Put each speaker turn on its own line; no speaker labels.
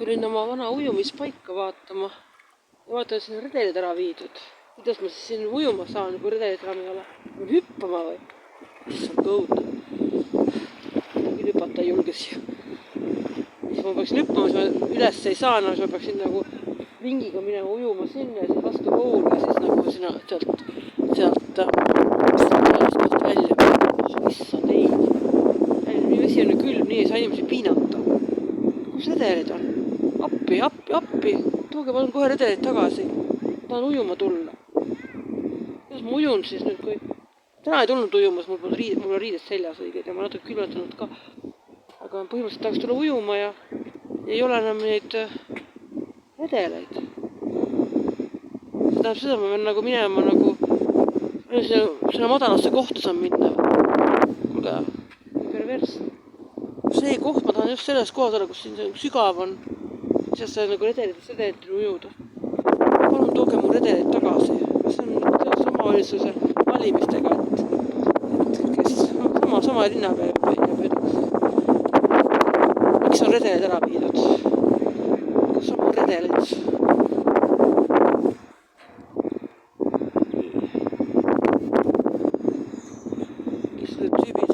tulin oma vana ujumispaika vaatama ja vaatan, et siin on redelid ära viidud. Kuidas ma siis siin ujuma saan, kui redelid enam ei ole? Pean hüppama või? Issand õudne. Küll hüpata ei julge siia. Siis ma peaksin hüppama, siis ma üles ei saa, siis ma peaksin nagu ringiga minema ujuma sinna ja siis vastu voolu ja siis nagu sinna sealt välja. Issand ei. Nii vesi on ju külm, nii ei saa inimesi piinata. Kus redelid on? Appi. Tooge palun kohe redelid tagasi. Ma tahan ujuma tulla. Kuidas ma ujun siis nüüd, kui... Täna ei tulnud ujumas, mul on riided seljas õiged ja ma natuke külmetanud ka. Aga põhimõtteliselt tahaks tulla ujuma ja ei ole enam neid redeleid. See tähendab seda, ma pean nagu minema nagu... Selle madalasse kohta saan minna. Kuulge, pervers. See koht, ma tahan just selles kohas olla, kus siin sügav on. Siis saa nagu redelid ujuda. Palun tooge mu redelid tagasi. See on seoses omavalitsuse valimistega, et kes sama linnapea jääb eduks. Miks on redelid ära viidud? Kus on mu redelid? Kes need tüübid?